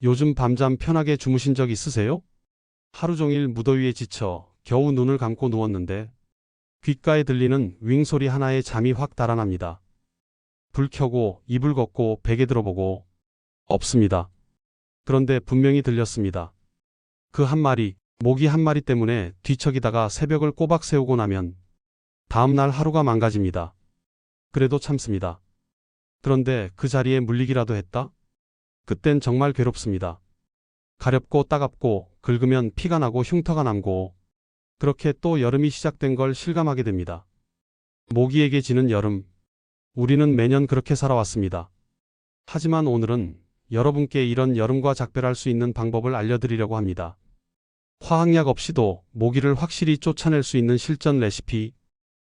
요즘 밤잠 편하게 주무신 적 있으세요? 하루 종일 무더위에 지쳐 겨우 눈을 감고 누웠는데 귓가에 들리는 윙 소리 하나에 잠이 확 달아납니다. 불 켜고 이불 걷고 베개 들어보고 없습니다. 그런데 분명히 들렸습니다. 그 한 마리, 모기 한 마리 때문에 뒤척이다가 새벽을 꼬박 세우고 나면 다음날 하루가 망가집니다. 그래도 참습니다. 그런데 그 자리에 물리기라도 했다? 그땐 정말 괴롭습니다. 가렵고 따갑고 긁으면 피가 나고 흉터가 남고 그렇게 또 여름이 시작된 걸 실감하게 됩니다. 모기에게 지는 여름. 우리는 매년 그렇게 살아왔습니다. 하지만 오늘은 여러분께 이런 여름과 작별할 수 있는 방법을 알려드리려고 합니다. 화학약 없이도 모기를 확실히 쫓아낼 수 있는 실전 레시피,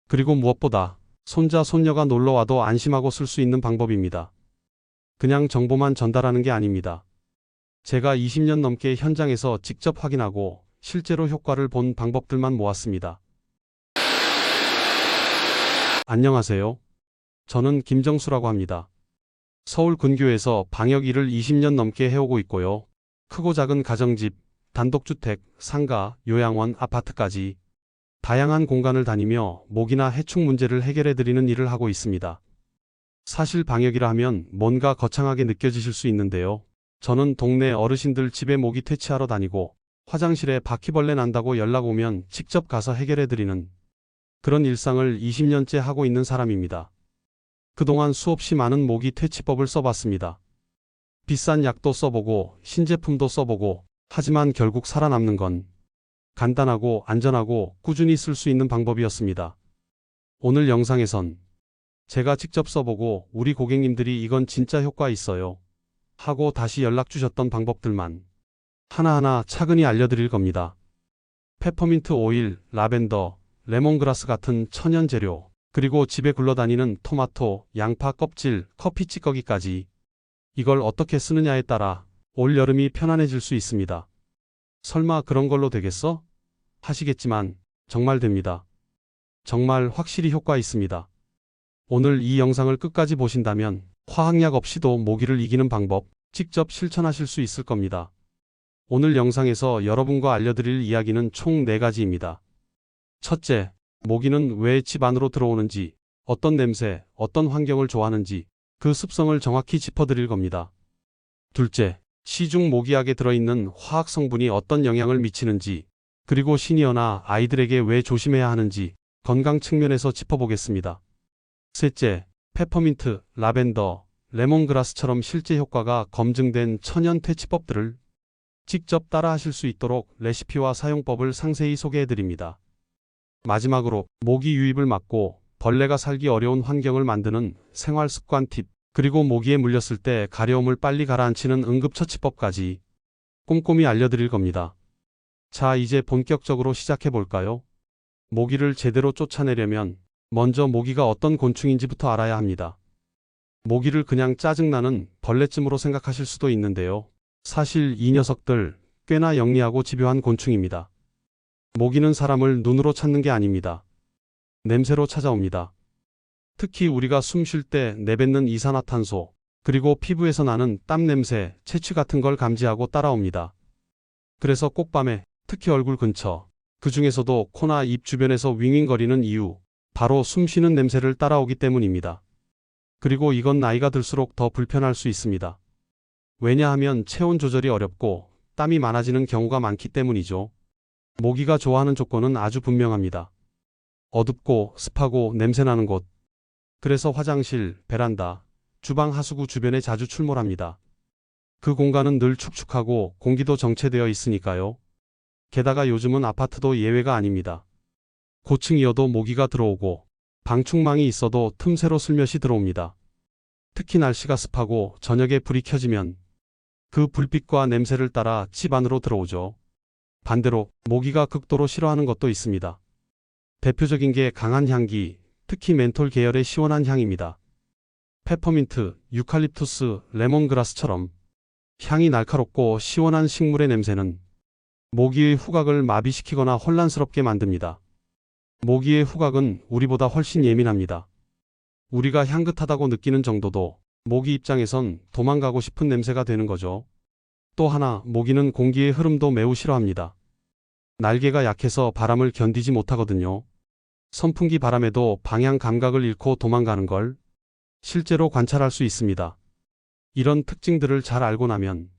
그리고 무엇보다 손자, 손녀가 놀러와도 안심하고 쓸 수 있는 방법입니다. 그냥 정보만 전달하는 게 아닙니다. 제가 20년 넘게 현장에서 직접 확인하고 실제로 효과를 본 방법들만 모았습니다. 안녕하세요. 저는 김정수라고 합니다. 서울 근교에서 방역 일을 20년 넘게 해오고 있고요. 크고 작은 가정집, 단독주택, 상가, 요양원, 아파트까지 다양한 공간을 다니며 모기나 해충 문제를 해결해드리는 일을 하고 있습니다. 사실 방역이라 하면 뭔가 거창하게 느껴지실 수 있는데요. 저는 동네 어르신들 집에 모기 퇴치하러 다니고 화장실에 바퀴벌레 난다고 연락 오면 직접 가서 해결해드리는 그런 일상을 20년째 하고 있는 사람입니다. 그동안 수없이 많은 모기 퇴치법을 써봤습니다. 비싼 약도 써보고 신제품도 써보고 하지만 결국 살아남는 건 간단하고 안전하고 꾸준히 쓸 수 있는 방법이었습니다. 오늘 영상에선 제가 직접 써보고 우리 고객님들이 이건 진짜 효과 있어요 하고 다시 연락 주셨던 방법들만 하나하나 차근히 알려드릴 겁니다. 페퍼민트 오일, 라벤더, 레몬그라스 같은 천연 재료, 그리고 집에 굴러다니는 토마토, 양파 껍질, 커피 찌꺼기까지 이걸 어떻게 쓰느냐에 따라 올 여름이 편안해질 수 있습니다. 설마 그런 걸로 되겠어? 하시겠지만 정말 됩니다. 정말 확실히 효과 있습니다. 오늘 이 영상을 끝까지 보신다면 화학약 없이도 모기를 이기는 방법 직접 실천하실 수 있을 겁니다. 오늘 영상에서 여러분과 알려드릴 이야기는 총 4가지입니다. 첫째, 모기는 왜 집 안으로 들어오는지, 어떤 냄새, 어떤 환경을 좋아하는지 그 습성을 정확히 짚어드릴 겁니다. 둘째, 시중 모기약에 들어있는 화학 성분이 어떤 영향을 미치는지, 그리고 시니어나 아이들에게 왜 조심해야 하는지 건강 측면에서 짚어보겠습니다. 셋째, 페퍼민트, 라벤더, 레몬그라스처럼 실제 효과가 검증된 천연 퇴치법들을 직접 따라하실 수 있도록 레시피와 사용법을 상세히 소개해드립니다. 마지막으로 모기 유입을 막고 벌레가 살기 어려운 환경을 만드는 생활습관 팁, 그리고 모기에 물렸을 때 가려움을 빨리 가라앉히는 응급처치법까지 꼼꼼히 알려드릴 겁니다. 자, 이제 본격적으로 시작해볼까요? 모기를 제대로 쫓아내려면 먼저 모기가 어떤 곤충인지부터 알아야 합니다. 모기를 그냥 짜증나는 벌레쯤으로 생각하실 수도 있는데요. 사실 이 녀석들 꽤나 영리하고 집요한 곤충입니다. 모기는 사람을 눈으로 찾는 게 아닙니다. 냄새로 찾아옵니다. 특히 우리가 숨 쉴 때 내뱉는 이산화탄소, 그리고 피부에서 나는 땀 냄새, 채취 같은 걸 감지하고 따라옵니다. 그래서 꼭 밤에, 특히 얼굴 근처, 그 중에서도 코나 입 주변에서 윙윙거리는 이유, 바로 숨 쉬는 냄새를 따라오기 때문입니다. 그리고 이건 나이가 들수록 더 불편할 수 있습니다. 왜냐하면 체온 조절이 어렵고 땀이 많아지는 경우가 많기 때문이죠. 모기가 좋아하는 조건은 아주 분명합니다. 어둡고 습하고 냄새나는 곳. 그래서 화장실, 베란다, 주방 하수구 주변에 자주 출몰합니다. 그 공간은 늘 축축하고 공기도 정체되어 있으니까요. 게다가 요즘은 아파트도 예외가 아닙니다. 고층이어도 모기가 들어오고 방충망이 있어도 틈새로 슬며시 들어옵니다. 특히 날씨가 습하고 저녁에 불이 켜지면 그 불빛과 냄새를 따라 집 안으로 들어오죠. 반대로 모기가 극도로 싫어하는 것도 있습니다. 대표적인 게 강한 향기, 특히 멘톨 계열의 시원한 향입니다. 페퍼민트, 유칼립투스, 레몬그라스처럼 향이 날카롭고 시원한 식물의 냄새는 모기의 후각을 마비시키거나 혼란스럽게 만듭니다. 모기의 후각은 우리보다 훨씬 예민합니다. 우리가 향긋하다고 느끼는 정도도 모기 입장에선 도망가고 싶은 냄새가 되는 거죠. 또 하나, 모기는 공기의 흐름도 매우 싫어합니다. 날개가 약해서 바람을 견디지 못하거든요. 선풍기 바람에도 방향 감각을 잃고 도망가는 걸 실제로 관찰할 수 있습니다. 이런 특징들을 잘 알고 나면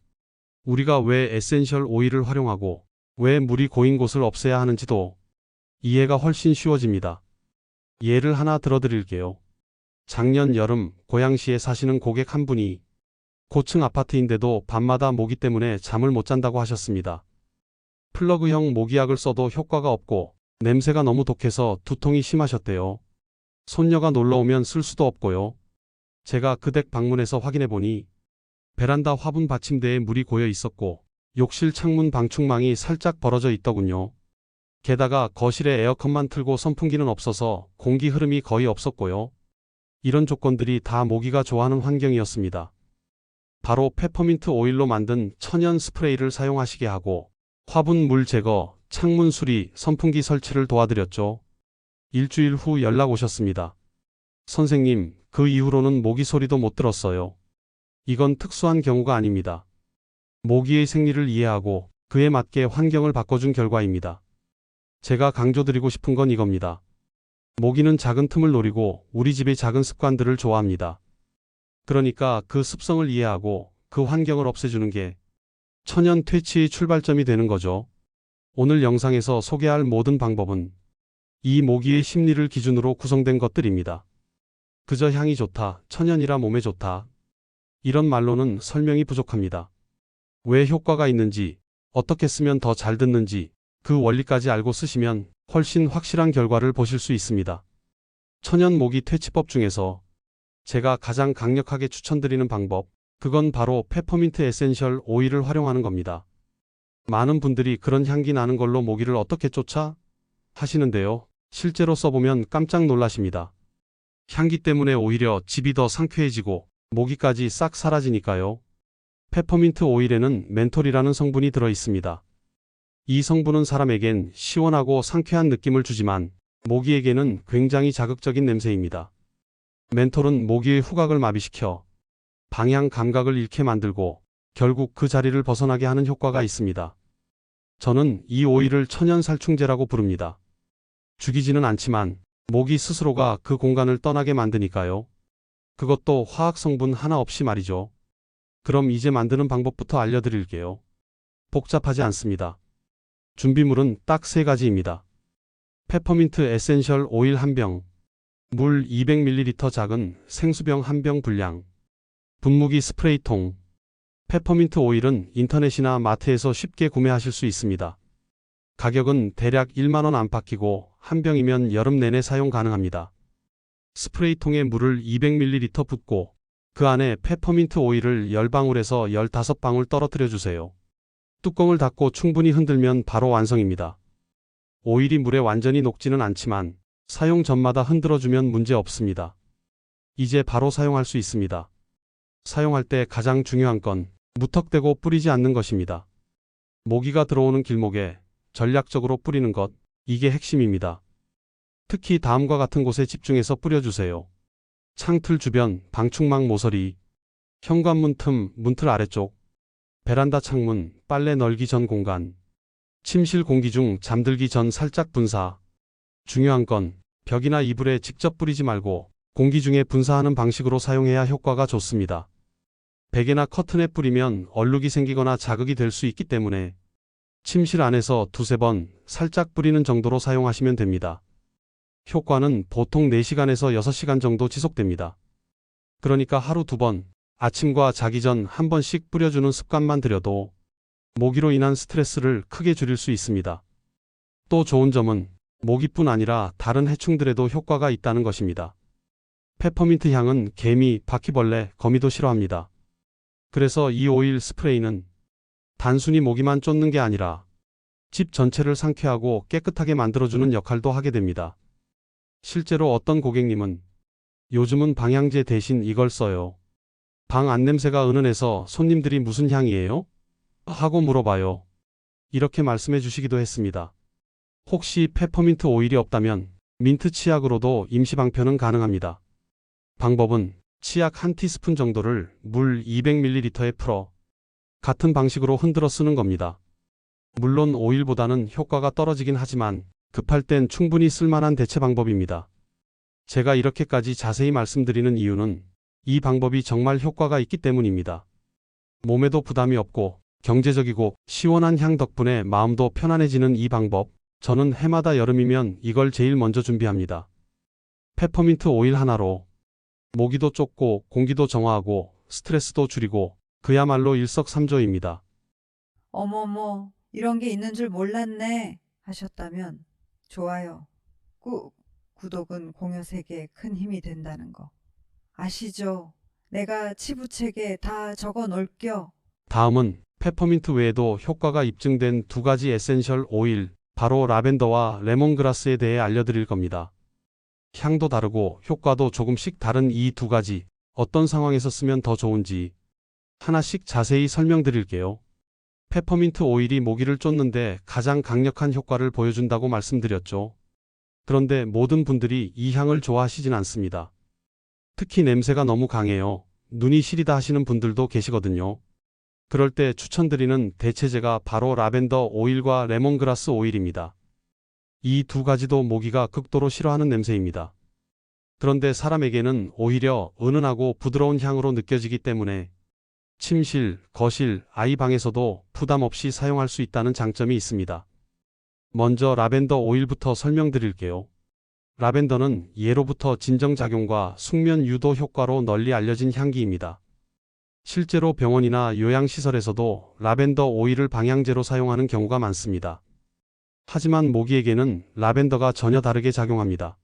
우리가 왜 에센셜 오일을 활용하고 왜 물이 고인 곳을 없애야 하는지도 이해가 훨씬 쉬워집니다. 예를 하나 들어드릴게요. 작년 여름 고양시에 사시는 고객 한 분이 고층 아파트인데도 밤마다 모기 때문에 잠을 못 잔다고 하셨습니다. 플러그형 모기약을 써도 효과가 없고 냄새가 너무 독해서 두통이 심하셨대요. 손녀가 놀러오면 쓸 수도 없고요. 제가 그 댁 방문해서 확인해 보니 베란다 화분 받침대에 물이 고여 있었고 욕실 창문 방충망이 살짝 벌어져 있더군요. 게다가 거실에 에어컨만 틀고 선풍기는 없어서 공기 흐름이 거의 없었고요. 이런 조건들이 다 모기가 좋아하는 환경이었습니다. 바로 페퍼민트 오일로 만든 천연 스프레이를 사용하시게 하고 화분 물 제거, 창문 수리, 선풍기 설치를 도와드렸죠. 일주일 후 연락 오셨습니다. 선생님, 그 이후로는 모기 소리도 못 들었어요. 이건 특수한 경우가 아닙니다. 모기의 생리를 이해하고 그에 맞게 환경을 바꿔준 결과입니다. 제가 강조드리고 싶은 건 이겁니다. 모기는 작은 틈을 노리고 우리 집의 작은 습관들을 좋아합니다. 그러니까 그 습성을 이해하고 그 환경을 없애주는 게 천연 퇴치의 출발점이 되는 거죠. 오늘 영상에서 소개할 모든 방법은 이 모기의 심리를 기준으로 구성된 것들입니다. 그저 향이 좋다, 천연이라 몸에 좋다. 이런 말로는 설명이 부족합니다. 왜 효과가 있는지, 어떻게 쓰면 더 잘 듣는지 그 원리까지 알고 쓰시면 훨씬 확실한 결과를 보실 수 있습니다. 천연 모기 퇴치법 중에서 제가 가장 강력하게 추천드리는 방법, 그건 바로 페퍼민트 에센셜 오일을 활용하는 겁니다. 많은 분들이 그런 향기 나는 걸로 모기를 어떻게 쫓아? 하시는데요. 실제로 써보면 깜짝 놀라십니다. 향기 때문에 오히려 집이 더 상쾌해지고 모기까지 싹 사라지니까요. 페퍼민트 오일에는 멘톨이라는 성분이 들어 있습니다. 이 성분은 사람에겐 시원하고 상쾌한 느낌을 주지만 모기에게는 굉장히 자극적인 냄새입니다. 멘톨은 모기의 후각을 마비시켜 방향 감각을 잃게 만들고 결국 그 자리를 벗어나게 하는 효과가 있습니다. 저는 이 오일을 천연 살충제라고 부릅니다. 죽이지는 않지만 모기 스스로가 그 공간을 떠나게 만드니까요. 그것도 화학 성분 하나 없이 말이죠. 그럼 이제 만드는 방법부터 알려드릴게요. 복잡하지 않습니다. 준비물은 딱 3가지입니다. 페퍼민트 에센셜 오일 1병, 물 200ml 작은 생수병 1병 분량, 분무기 스프레이통. 페퍼민트 오일은 인터넷이나 마트에서 쉽게 구매하실 수 있습니다. 가격은 대략 1만원 안팎이고 한 병이면 여름 내내 사용 가능합니다. 스프레이통에 물을 200ml 붓고 그 안에 페퍼민트 오일을 10방울에서 15방울 떨어뜨려 주세요. 뚜껑을 닫고 충분히 흔들면 바로 완성입니다. 오일이 물에 완전히 녹지는 않지만 사용 전마다 흔들어주면 문제 없습니다. 이제 바로 사용할 수 있습니다. 사용할 때 가장 중요한 건 무턱대고 뿌리지 않는 것입니다. 모기가 들어오는 길목에 전략적으로 뿌리는 것, 이게 핵심입니다. 특히 다음과 같은 곳에 집중해서 뿌려주세요. 창틀 주변, 방충망 모서리, 현관문 틈, 문틀 아래쪽, 베란다 창문, 빨래 널기 전 공간, 침실 공기 중 잠들기 전 살짝 분사. 중요한 건 벽이나 이불에 직접 뿌리지 말고 공기 중에 분사하는 방식으로 사용해야 효과가 좋습니다. 베개나 커튼에 뿌리면 얼룩이 생기거나 자극이 될 수 있기 때문에 침실 안에서 2~3번 살짝 뿌리는 정도로 사용하시면 됩니다. 효과는 보통 4시간에서 6시간 정도 지속됩니다. 그러니까 하루 2번, 아침과 자기 전 1번씩 뿌려주는 습관만 들여도 모기로 인한 스트레스를 크게 줄일 수 있습니다. 또 좋은 점은 모기뿐 아니라 다른 해충들에도 효과가 있다는 것입니다. 페퍼민트 향은 개미, 바퀴벌레, 거미도 싫어합니다. 그래서 이 오일 스프레이는 단순히 모기만 쫓는 게 아니라 집 전체를 상쾌하고 깨끗하게 만들어주는 역할도 하게 됩니다. 실제로 어떤 고객님은 요즘은 방향제 대신 이걸 써요. 방 안 냄새가 은은해서 손님들이 무슨 향이에요? 하고 물어봐요. 이렇게 말씀해 주시기도 했습니다. 혹시 페퍼민트 오일이 없다면 민트 치약으로도 임시 방편은 가능합니다. 방법은 치약 1티스푼 정도를 물 200ml에 풀어 같은 방식으로 흔들어 쓰는 겁니다. 물론 오일보다는 효과가 떨어지긴 하지만 급할 땐 충분히 쓸만한 대체 방법입니다. 제가 이렇게까지 자세히 말씀드리는 이유는 이 방법이 정말 효과가 있기 때문입니다. 몸에도 부담이 없고 경제적이고 시원한 향 덕분에 마음도 편안해지는 이 방법, 저는 해마다 여름이면 이걸 제일 먼저 준비합니다. 페퍼민트 오일 하나로 모기도 쫓고 공기도 정화하고 스트레스도 줄이고 그야말로 일석삼조입니다. 어머머, 이런 게 있는 줄 몰랐네 하셨다면 좋아요, 꾹, 구독은 공여세계에 큰 힘이 된다는 거 아시죠? 내가 치부책에 다 적어 놓을게요. 다음은 페퍼민트 외에도 효과가 입증된 두 가지 에센셜 오일, 바로 라벤더와 레몬그라스에 대해 알려드릴 겁니다. 향도 다르고 효과도 조금씩 다른 이 두 가지, 어떤 상황에서 쓰면 더 좋은지 하나씩 자세히 설명드릴게요. 페퍼민트 오일이 모기를 쫓는데 가장 강력한 효과를 보여준다고 말씀드렸죠. 그런데 모든 분들이 이 향을 좋아하시진 않습니다. 특히 냄새가 너무 강해요. 눈이 시리다 하시는 분들도 계시거든요. 그럴 때 추천드리는 대체제가 바로 라벤더 오일과 레몬그라스 오일입니다. 이 두 가지도 모기가 극도로 싫어하는 냄새입니다. 그런데 사람에게는 오히려 은은하고 부드러운 향으로 느껴지기 때문에 침실, 거실, 아이 방에서도 부담 없이 사용할 수 있다는 장점이 있습니다. 먼저 라벤더 오일부터 설명드릴게요. 라벤더는 예로부터 진정작용과 숙면 유도 효과로 널리 알려진 향기입니다. 실제로 병원이나 요양시설에서도 라벤더 오일을 방향제로 사용하는 경우가 많습니다. 하지만 모기에게는 라벤더가 전혀 다르게 작용합니다.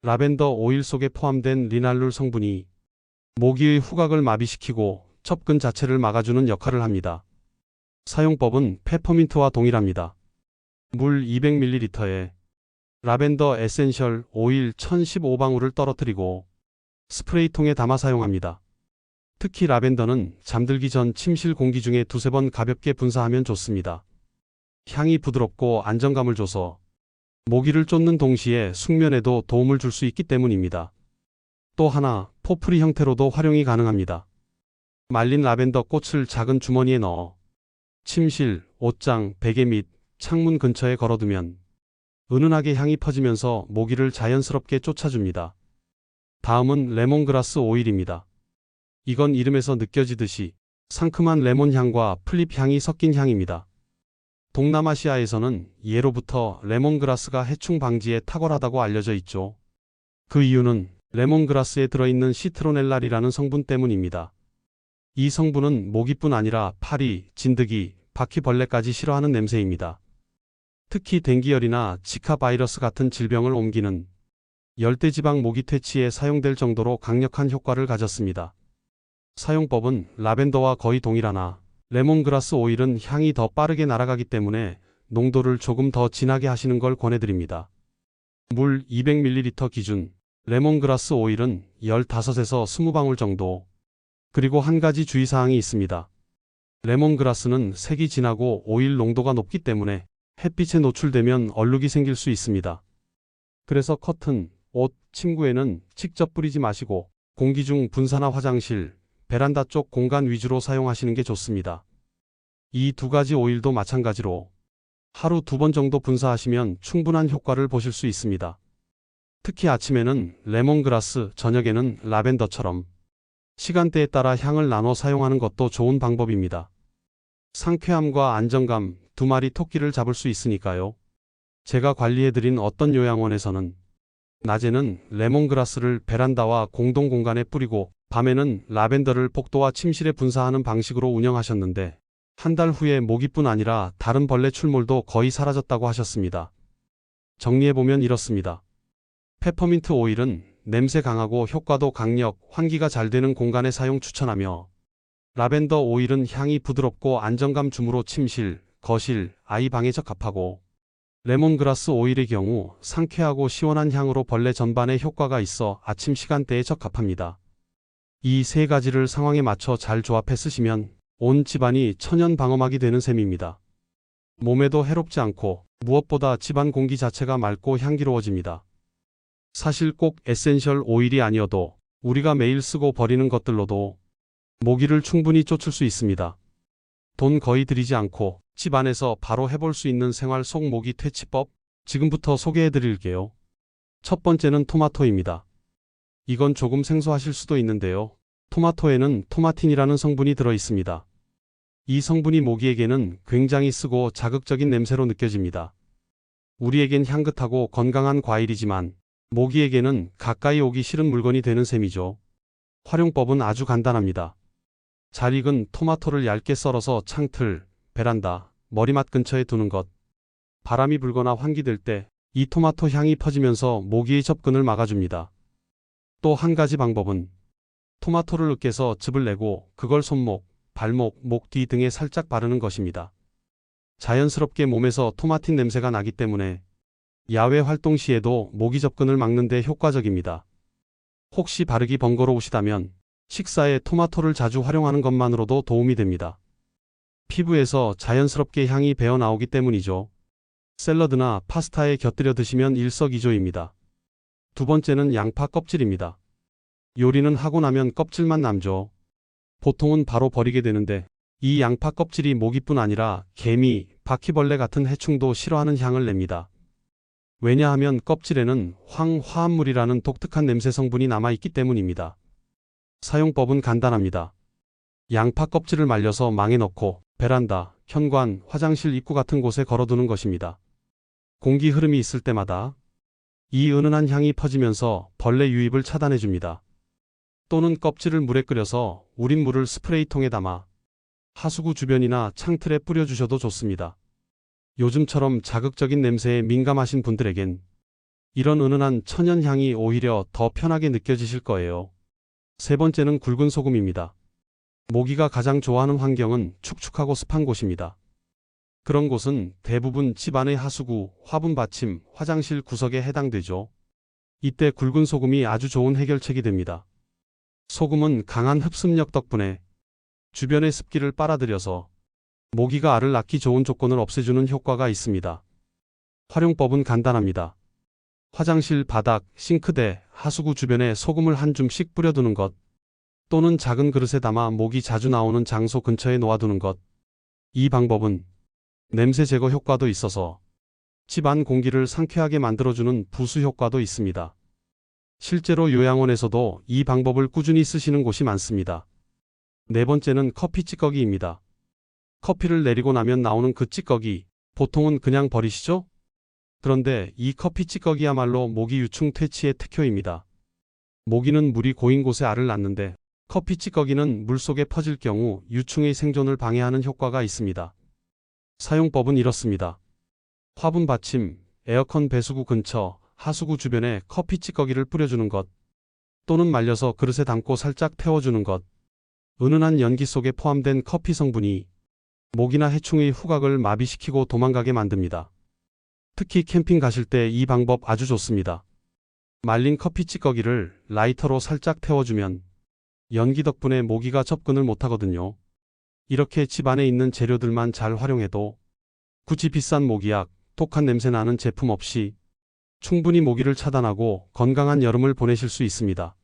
라벤더 오일 속에 포함된 리날룰 성분이 모기의 후각을 마비시키고 접근 자체를 막아주는 역할을 합니다. 사용법은 페퍼민트와 동일합니다. 물 200ml에 라벤더 에센셜 오일 1015방울을 떨어뜨리고 스프레이통에 담아 사용합니다. 특히 라벤더는 잠들기 전 침실 공기 중에 두세 번 가볍게 분사하면 좋습니다. 향이 부드럽고 안정감을 줘서 모기를 쫓는 동시에 숙면에도 도움을 줄 수 있기 때문입니다. 또 하나, 포프리 형태로도 활용이 가능합니다. 말린 라벤더 꽃을 작은 주머니에 넣어 침실, 옷장, 베개 및 창문 근처에 걸어두면 은은하게 향이 퍼지면서 모기를 자연스럽게 쫓아줍니다. 다음은 레몬그라스 오일입니다. 이건 이름에서 느껴지듯이 상큼한 레몬 향과 플립 향이 섞인 향입니다. 동남아시아에서는 예로부터 레몬그라스가 해충 방지에 탁월하다고 알려져 있죠. 그 이유는 레몬그라스에 들어있는 시트로넬랄이라는 성분 때문입니다. 이 성분은 모기뿐 아니라 파리, 진드기, 바퀴벌레까지 싫어하는 냄새입니다. 특히 댕기열이나 지카 바이러스 같은 질병을 옮기는 열대지방 모기 퇴치에 사용될 정도로 강력한 효과를 가졌습니다. 사용법은 라벤더와 거의 동일하나 레몬그라스 오일은 향이 더 빠르게 날아가기 때문에 농도를 조금 더 진하게 하시는 걸 권해드립니다. 물 200ml 기준, 레몬그라스 오일은 15에서 20방울 정도. 그리고 한 가지 주의사항이 있습니다. 레몬그라스는 색이 진하고 오일 농도가 높기 때문에 햇빛에 노출되면 얼룩이 생길 수 있습니다. 그래서 커튼, 옷, 침구에는 직접 뿌리지 마시고 공기 중 분사나 화장실, 베란다 쪽 공간 위주로 사용하시는 게 좋습니다. 이 두 가지 오일도 마찬가지로 하루 2번 정도 분사하시면 충분한 효과를 보실 수 있습니다. 특히 아침에는 레몬그라스, 저녁에는 라벤더처럼 시간대에 따라 향을 나눠 사용하는 것도 좋은 방법입니다. 상쾌함과 안정감, 두 마리 토끼를 잡을 수 있으니까요. 제가 관리해드린 어떤 요양원에서는 낮에는 레몬그라스를 베란다와 공동 공간에 뿌리고 밤에는 라벤더를 복도와 침실에 분사하는 방식으로 운영하셨는데 한 달 후에 모기뿐 아니라 다른 벌레 출몰도 거의 사라졌다고 하셨습니다. 정리해보면 이렇습니다. 페퍼민트 오일은 냄새 강하고 효과도 강력, 환기가 잘 되는 공간에 사용 추천하며 라벤더 오일은 향이 부드럽고 안정감 주므로 침실, 거실, 아이 방에 적합하고 레몬그라스 오일의 경우 상쾌하고 시원한 향으로 벌레 전반에 효과가 있어 아침 시간대에 적합합니다. 이 세 가지를 상황에 맞춰 잘 조합해 쓰시면 온 집안이 천연 방어막이 되는 셈입니다. 몸에도 해롭지 않고 무엇보다 집안 공기 자체가 맑고 향기로워집니다. 사실 꼭 에센셜 오일이 아니어도 우리가 매일 쓰고 버리는 것들로도 모기를 충분히 쫓을 수 있습니다. 돈 거의 들이지 않고 집 안에서 바로 해볼 수 있는 생활 속 모기 퇴치법 지금부터 소개해 드릴게요. 첫 번째는 토마토입니다. 이건 조금 생소하실 수도 있는데요. 토마토에는 토마틴이라는 성분이 들어 있습니다. 이 성분이 모기에게는 굉장히 쓰고 자극적인 냄새로 느껴집니다. 우리에겐 향긋하고 건강한 과일이지만 모기에게는 가까이 오기 싫은 물건이 되는 셈이죠. 활용법은 아주 간단합니다. 잘 익은 토마토를 얇게 썰어서 창틀, 베란다, 머리맡 근처에 두는 것. 바람이 불거나 환기될 때 이 토마토 향이 퍼지면서 모기의 접근을 막아줍니다. 또 한 가지 방법은 토마토를 으깨서 즙을 내고 그걸 손목, 발목, 목 뒤 등에 살짝 바르는 것입니다. 자연스럽게 몸에서 토마틴 냄새가 나기 때문에 야외 활동 시에도 모기 접근을 막는 데 효과적입니다. 혹시 바르기 번거로우시다면 식사에 토마토를 자주 활용하는 것만으로도 도움이 됩니다. 피부에서 자연스럽게 향이 배어 나오기 때문이죠. 샐러드나 파스타에 곁들여 드시면 일석이조입니다. 두 번째는 양파 껍질입니다. 요리는 하고 나면 껍질만 남죠. 보통은 바로 버리게 되는데 이 양파 껍질이 모기뿐 아니라 개미, 바퀴벌레 같은 해충도 싫어하는 향을 냅니다. 왜냐하면 껍질에는 황화합물이라는 독특한 냄새 성분이 남아있기 때문입니다. 사용법은 간단합니다. 양파 껍질을 말려서 망에 넣고 베란다, 현관, 화장실 입구 같은 곳에 걸어두는 것입니다. 공기 흐름이 있을 때마다 이 은은한 향이 퍼지면서 벌레 유입을 차단해줍니다. 또는 껍질을 물에 끓여서 우린 물을 스프레이통에 담아 하수구 주변이나 창틀에 뿌려주셔도 좋습니다. 요즘처럼 자극적인 냄새에 민감하신 분들에겐 이런 은은한 천연향이 오히려 더 편하게 느껴지실 거예요. 세 번째는 굵은 소금입니다. 모기가 가장 좋아하는 환경은 축축하고 습한 곳입니다. 그런 곳은 대부분 집 안의 하수구, 화분 받침, 화장실 구석에 해당되죠. 이때 굵은 소금이 아주 좋은 해결책이 됩니다. 소금은 강한 흡습력 덕분에 주변의 습기를 빨아들여서 모기가 알을 낳기 좋은 조건을 없애주는 효과가 있습니다. 활용법은 간단합니다. 화장실 바닥, 싱크대, 하수구 주변에 소금을 한 줌씩 뿌려두는 것, 또는 작은 그릇에 담아 모기 자주 나오는 장소 근처에 놓아두는 것. 이 방법은 냄새 제거 효과도 있어서 집안 공기를 상쾌하게 만들어주는 부수 효과도 있습니다. 실제로 요양원에서도 이 방법을 꾸준히 쓰시는 곳이 많습니다. 네 번째는 커피 찌꺼기입니다. 커피를 내리고 나면 나오는 그 찌꺼기, 보통은 그냥 버리시죠? 그런데 이 커피 찌꺼기야말로 모기 유충 퇴치의 특효입니다. 모기는 물이 고인 곳에 알을 낳는데 커피 찌꺼기는 물속에 퍼질 경우 유충의 생존을 방해하는 효과가 있습니다. 사용법은 이렇습니다. 화분 받침, 에어컨 배수구 근처, 하수구 주변에 커피 찌꺼기를 뿌려주는 것, 또는 말려서 그릇에 담고 살짝 태워주는 것. 은은한 연기 속에 포함된 커피 성분이 모기나 해충의 후각을 마비시키고 도망가게 만듭니다. 특히 캠핑 가실 때 이 방법 아주 좋습니다. 말린 커피 찌꺼기를 라이터로 살짝 태워주면 연기 덕분에 모기가 접근을 못하거든요. 이렇게 집 안에 있는 재료들만 잘 활용해도 굳이 비싼 모기약, 독한 냄새 나는 제품 없이 충분히 모기를 차단하고 건강한 여름을 보내실 수 있습니다.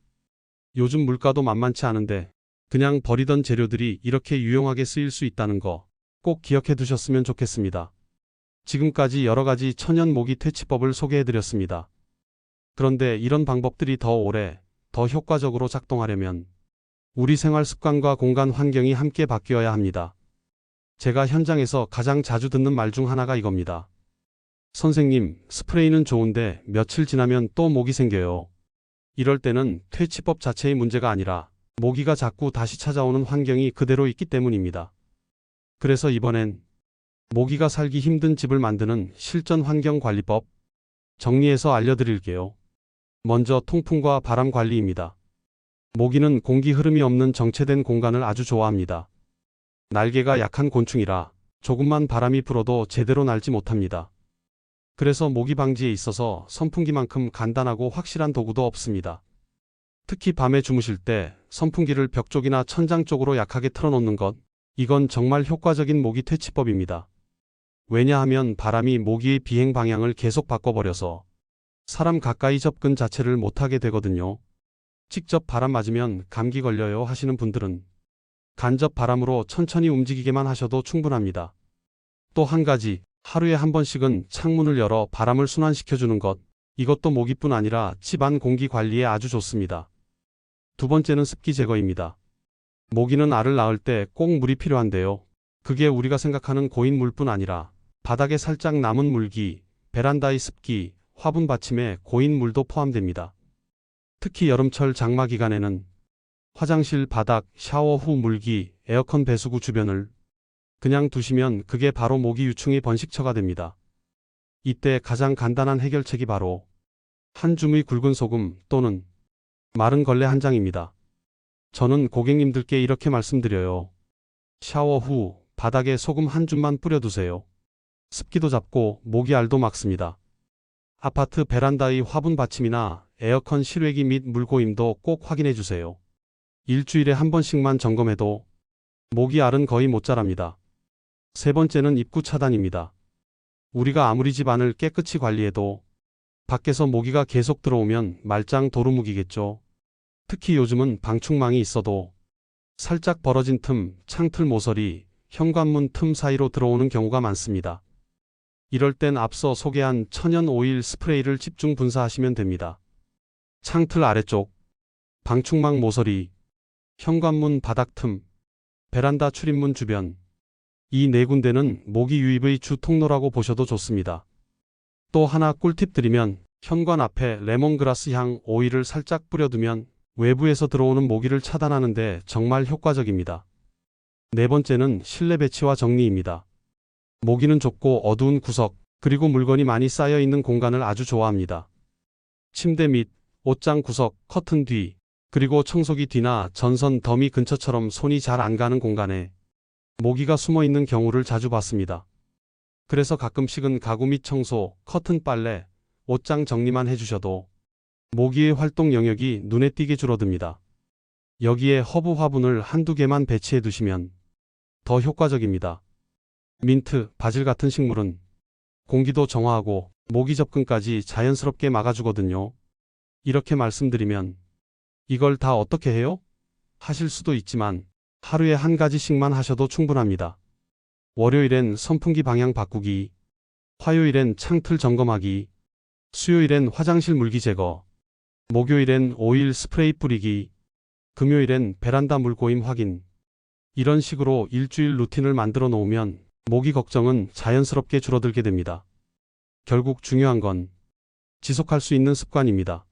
요즘 물가도 만만치 않은데 그냥 버리던 재료들이 이렇게 유용하게 쓰일 수 있다는 거 꼭 기억해 두셨으면 좋겠습니다. 지금까지 여러 가지 천연 모기 퇴치법을 소개해 드렸습니다. 그런데 이런 방법들이 더 오래, 더 효과적으로 작동하려면 우리 생활 습관과 공간 환경이 함께 바뀌어야 합니다. 제가 현장에서 가장 자주 듣는 말 중 하나가 이겁니다. 선생님, 스프레이는 좋은데 며칠 지나면 또 모기 생겨요. 이럴 때는 퇴치법 자체의 문제가 아니라 모기가 자꾸 다시 찾아오는 환경이 그대로 있기 때문입니다. 그래서 이번엔 모기가 살기 힘든 집을 만드는 실전 환경 관리법 정리해서 알려드릴게요. 먼저 통풍과 바람 관리입니다. 모기는 공기 흐름이 없는 정체된 공간을 아주 좋아합니다. 날개가 약한 곤충이라 조금만 바람이 불어도 제대로 날지 못합니다. 그래서 모기 방지에 있어서 선풍기만큼 간단하고 확실한 도구도 없습니다. 특히 밤에 주무실 때 선풍기를 벽 쪽이나 천장 쪽으로 약하게 틀어놓는 것, 이건 정말 효과적인 모기 퇴치법입니다. 왜냐하면 바람이 모기의 비행 방향을 계속 바꿔버려서 사람 가까이 접근 자체를 못하게 되거든요. 직접 바람 맞으면 감기 걸려요 하시는 분들은 간접 바람으로 천천히 움직이게만 하셔도 충분합니다. 또 한 가지, 하루에 한 번씩은 창문을 열어 바람을 순환시켜주는 것. 이것도 모기뿐 아니라 집안 공기 관리에 아주 좋습니다. 두 번째는 습기 제거입니다. 모기는 알을 낳을 때 꼭 물이 필요한데요. 그게 우리가 생각하는 고인 물뿐 아니라 바닥에 살짝 남은 물기, 베란다의 습기, 화분 받침에 고인 물도 포함됩니다. 특히 여름철 장마 기간에는 화장실 바닥, 샤워 후 물기, 에어컨 배수구 주변을 그냥 두시면 그게 바로 모기 유충의 번식처가 됩니다. 이때 가장 간단한 해결책이 바로 한 줌의 굵은 소금 또는 마른 걸레 한 장입니다. 저는 고객님들께 이렇게 말씀드려요. 샤워 후 바닥에 소금 한 줌만 뿌려두세요. 습기도 잡고 모기알도 막습니다. 아파트 베란다의 화분 받침이나 에어컨 실외기 및 물고임도 꼭 확인해 주세요. 일주일에 한 번씩만 점검해도 모기알은 거의 못 자랍니다. 세 번째는 입구 차단입니다. 우리가 아무리 집안을 깨끗이 관리해도 밖에서 모기가 계속 들어오면 말짱 도루묵이겠죠. 특히 요즘은 방충망이 있어도 살짝 벌어진 틈, 창틀 모서리, 현관문 틈 사이로 들어오는 경우가 많습니다. 이럴 땐 앞서 소개한 천연 오일 스프레이를 집중 분사하시면 됩니다. 창틀 아래쪽, 방충망 모서리, 현관문 바닥 틈, 베란다 출입문 주변, 이 네 군데는 모기 유입의 주 통로라고 보셔도 좋습니다. 또 하나 꿀팁 드리면 현관 앞에 레몬그라스 향 오일을 살짝 뿌려두면 외부에서 들어오는 모기를 차단하는데 정말 효과적입니다. 네 번째는 실내 배치와 정리입니다. 모기는 좁고 어두운 구석, 그리고 물건이 많이 쌓여 있는 공간을 아주 좋아합니다. 침대 및 옷장 구석, 커튼 뒤, 그리고 청소기 뒤나 전선 더미 근처처럼 손이 잘 안 가는 공간에 모기가 숨어 있는 경우를 자주 봤습니다. 그래서 가끔씩은 가구 및 청소, 커튼 빨래, 옷장 정리만 해주셔도 모기의 활동 영역이 눈에 띄게 줄어듭니다. 여기에 허브 화분을 한두 개만 배치해 두시면 더 효과적입니다. 민트, 바질 같은 식물은 공기도 정화하고 모기 접근까지 자연스럽게 막아주거든요. 이렇게 말씀드리면 이걸 다 어떻게 해요? 하실 수도 있지만 하루에 한 가지씩만 하셔도 충분합니다. 월요일엔 선풍기 방향 바꾸기, 화요일엔 창틀 점검하기, 수요일엔 화장실 물기 제거, 목요일엔 오일 스프레이 뿌리기, 금요일엔 베란다 물고임 확인. 이런 식으로 일주일 루틴을 만들어 놓으면 모기 걱정은 자연스럽게 줄어들게 됩니다. 결국 중요한 건 지속할 수 있는 습관입니다.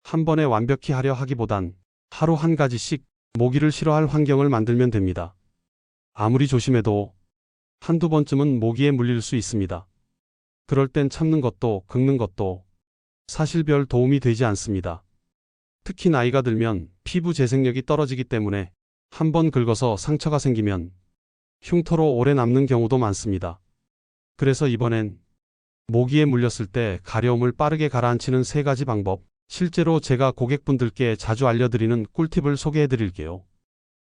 한 번에 완벽히 하려 하기보단 하루 한 가지씩 모기를 싫어할 환경을 만들면 됩니다. 아무리 조심해도 한두 번쯤은 모기에 물릴 수 있습니다. 그럴 땐 참는 것도 긁는 것도 사실 별 도움이 되지 않습니다. 특히 나이가 들면 피부 재생력이 떨어지기 때문에 한 번 긁어서 상처가 생기면 흉터로 오래 남는 경우도 많습니다. 그래서 이번엔 모기에 물렸을 때 가려움을 빠르게 가라앉히는 3가지 방법, 실제로 제가 고객분들께 자주 알려드리는 꿀팁을 소개해 드릴게요.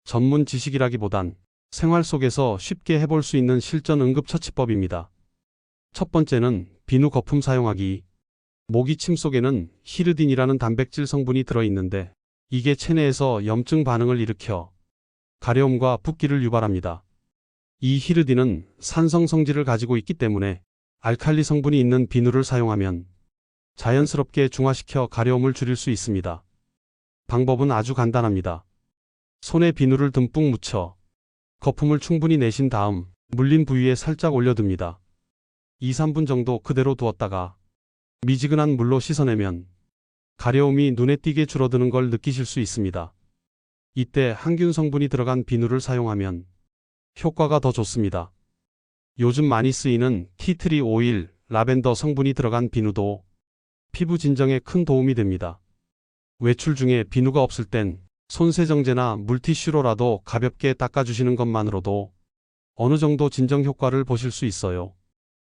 전문 지식이라기보단 생활 속에서 쉽게 해볼 수 있는 실전 응급처치법입니다. 첫 번째는 비누 거품 사용하기. 모기 침 속에는 히르딘이라는 단백질 성분이 들어있는데 이게 체내에서 염증 반응을 일으켜 가려움과 붓기를 유발합니다. 이 히르딘은 산성 성질을 가지고 있기 때문에 알칼리 성분이 있는 비누를 사용하면 자연스럽게 중화시켜 가려움을 줄일 수 있습니다. 방법은 아주 간단합니다. 손에 비누를 듬뿍 묻혀 거품을 충분히 내신 다음 물린 부위에 살짝 올려둡니다. 2, 3분 정도 그대로 두었다가 미지근한 물로 씻어내면 가려움이 눈에 띄게 줄어드는 걸 느끼실 수 있습니다. 이때 항균 성분이 들어간 비누를 사용하면 효과가 더 좋습니다. 요즘 많이 쓰이는 티트리 오일, 라벤더 성분이 들어간 비누도 피부 진정에 큰 도움이 됩니다. 외출 중에 비누가 없을 땐 손세정제나 물티슈로라도 가볍게 닦아주시는 것만으로도 어느 정도 진정 효과를 보실 수 있어요.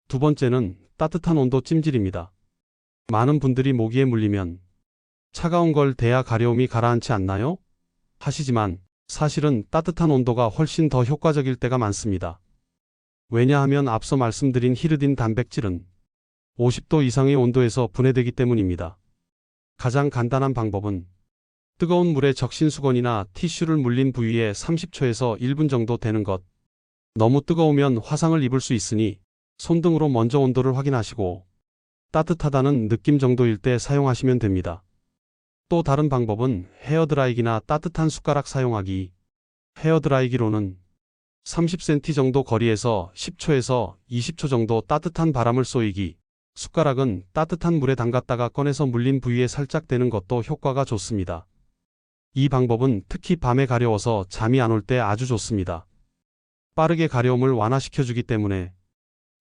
두 번째는 따뜻한 온도 찜질입니다. 많은 분들이 모기에 물리면 차가운 걸 대야 가려움이 가라앉지 않나요? 하시지만 사실은 따뜻한 온도가 훨씬 더 효과적일 때가 많습니다. 왜냐하면 앞서 말씀드린 히르딘 단백질은 50도 이상의 온도에서 분해되기 때문입니다. 가장 간단한 방법은 뜨거운 물에 적신 수건이나 티슈를 물린 부위에 30초에서 1분 정도 되는 것. 너무 뜨거우면 화상을 입을 수 있으니 손등으로 먼저 온도를 확인하시고 따뜻하다는 느낌 정도일 때 사용하시면 됩니다. 또 다른 방법은 헤어드라이기나 따뜻한 숟가락 사용하기. 헤어드라이기로는 30cm 정도 거리에서 10초에서 20초 정도 따뜻한 바람을 쏘이기, 숟가락은 따뜻한 물에 담갔다가 꺼내서 물린 부위에 살짝 대는 것도 효과가 좋습니다. 이 방법은 특히 밤에 가려워서 잠이 안 올 때 아주 좋습니다. 빠르게 가려움을 완화시켜주기 때문에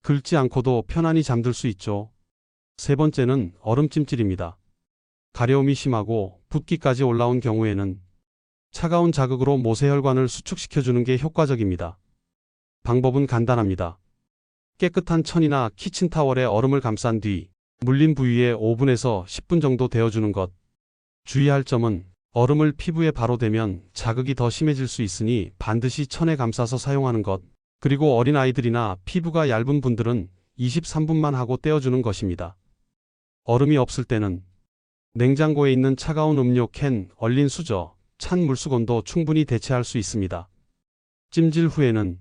긁지 않고도 편안히 잠들 수 있죠. 세 번째는 얼음찜질입니다. 가려움이 심하고 붓기까지 올라온 경우에는 차가운 자극으로 모세혈관을 수축시켜주는 게 효과적입니다. 방법은 간단합니다. 깨끗한 천이나 키친타월에 얼음을 감싼 뒤 물린 부위에 5분에서 10분 정도 데워주는 것. 주의할 점은 얼음을 피부에 바로 대면 자극이 더 심해질 수 있으니 반드시 천에 감싸서 사용하는 것. 그리고 어린아이들이나 피부가 얇은 분들은 23분만 하고 떼어주는 것입니다. 얼음이 없을 때는 냉장고에 있는 차가운 음료 캔, 얼린 수저, 찬 물수건도 충분히 대체할 수 있습니다. 찜질 후에는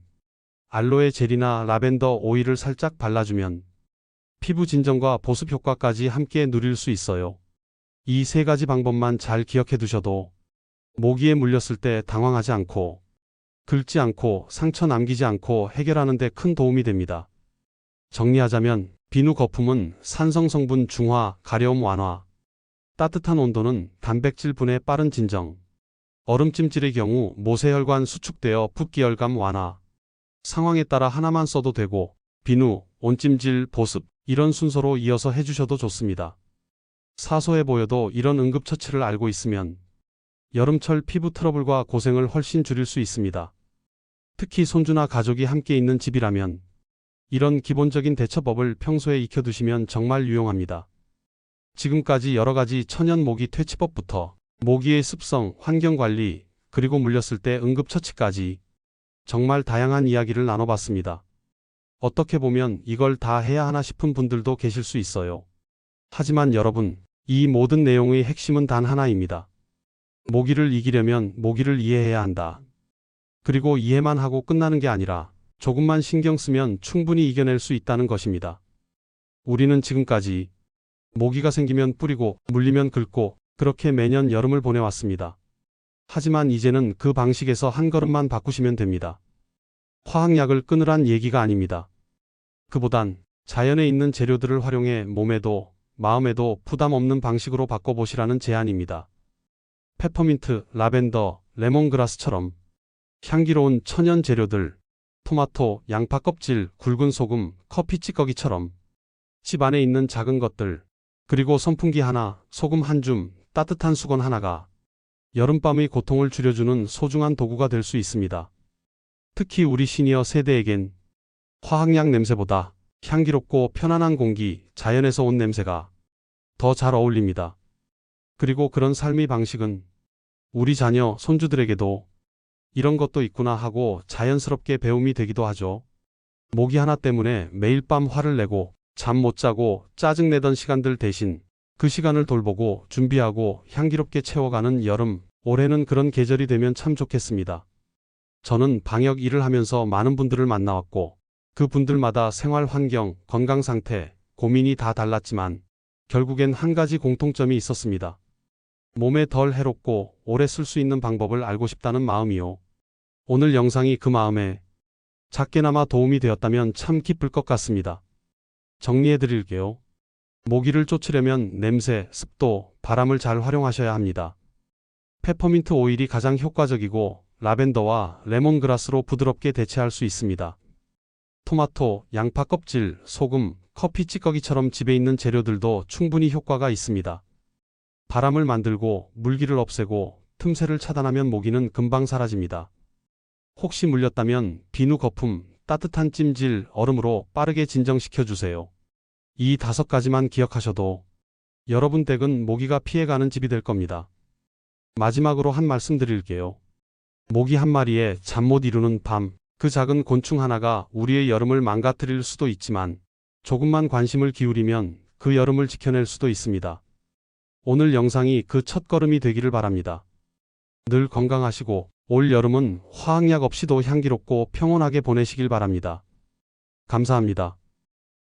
알로에 젤이나 라벤더 오일을 살짝 발라주면 피부 진정과 보습 효과까지 함께 누릴 수 있어요. 이 세 가지 방법만 잘 기억해 두셔도 모기에 물렸을 때 당황하지 않고 긁지 않고 상처 남기지 않고 해결하는 데 큰 도움이 됩니다. 정리하자면 비누 거품은 산성 성분 중화, 가려움 완화, 따뜻한 온도는 단백질 분해 빠른 진정, 얼음찜질의 경우 모세혈관 수축되어 붓기열감 완화, 상황에 따라 하나만 써도 되고 비누, 온찜질, 보습 이런 순서로 이어서 해주셔도 좋습니다. 사소해 보여도 이런 응급처치를 알고 있으면 여름철 피부 트러블과 고생을 훨씬 줄일 수 있습니다. 특히 손주나 가족이 함께 있는 집이라면 이런 기본적인 대처법을 평소에 익혀두시면 정말 유용합니다. 지금까지 여러가지 천연 모기 퇴치법부터 모기의 습성, 환경관리, 그리고 물렸을 때 응급처치까지 정말 다양한 이야기를 나눠봤습니다. 어떻게 보면 이걸 다 해야 하나 싶은 분들도 계실 수 있어요. 하지만 여러분, 이 모든 내용의 핵심은 단 하나입니다. 모기를 이기려면 모기를 이해해야 한다. 그리고 이해만 하고 끝나는 게 아니라 조금만 신경 쓰면 충분히 이겨낼 수 있다는 것입니다. 우리는 지금까지 모기가 생기면 뿌리고 물리면 긁고 그렇게 매년 여름을 보내왔습니다. 하지만 이제는 그 방식에서 한 걸음만 바꾸시면 됩니다. 화학약을 끊으란 얘기가 아닙니다. 그보단 자연에 있는 재료들을 활용해 몸에도 마음에도 부담 없는 방식으로 바꿔보시라는 제안입니다. 페퍼민트, 라벤더, 레몬그라스처럼 향기로운 천연 재료들, 토마토, 양파 껍질, 굵은 소금, 커피 찌꺼기처럼 집 안에 있는 작은 것들, 그리고 선풍기 하나, 소금 한 줌, 따뜻한 수건 하나가 여름밤의 고통을 줄여주는 소중한 도구가 될 수 있습니다. 특히 우리 시니어 세대에겐 화학약 냄새보다 향기롭고 편안한 공기, 자연에서 온 냄새가 더 잘 어울립니다. 그리고 그런 삶의 방식은 우리 자녀, 손주들에게도 이런 것도 있구나 하고 자연스럽게 배움이 되기도 하죠. 모기 하나 때문에 매일 밤 화를 내고 잠 못 자고 짜증내던 시간들 대신 그 시간을 돌보고 준비하고 향기롭게 채워가는 여름, 올해는 그런 계절이 되면 참 좋겠습니다. 저는 방역 일을 하면서 많은 분들을 만나왔고 그 분들마다 생활 환경, 건강 상태, 고민이 다 달랐지만 결국엔 한 가지 공통점이 있었습니다. 몸에 덜 해롭고 오래 쓸 수 있는 방법을 알고 싶다는 마음이요. 오늘 영상이 그 마음에 작게나마 도움이 되었다면 참 기쁠 것 같습니다. 정리해 드릴게요. 모기를 쫓으려면 냄새, 습도, 바람을 잘 활용하셔야 합니다. 페퍼민트 오일이 가장 효과적이고 라벤더와 레몬그라스로 부드럽게 대체할 수 있습니다. 토마토, 양파 껍질, 소금, 커피 찌꺼기처럼 집에 있는 재료들도 충분히 효과가 있습니다. 바람을 만들고 물기를 없애고 틈새를 차단하면 모기는 금방 사라집니다. 혹시 물렸다면 비누 거품, 따뜻한 찜질, 얼음으로 빠르게 진정시켜 주세요. 이 5가지만 기억하셔도 여러분 댁은 모기가 피해가는 집이 될 겁니다. 마지막으로 한 말씀 드릴게요. 모기 한 마리에 잠 못 이루는 밤, 그 작은 곤충 하나가 우리의 여름을 망가뜨릴 수도 있지만 조금만 관심을 기울이면 그 여름을 지켜낼 수도 있습니다. 오늘 영상이 그 첫걸음이 되기를 바랍니다. 늘 건강하시고 올 여름은 화학약 없이도 향기롭고 평온하게 보내시길 바랍니다. 감사합니다.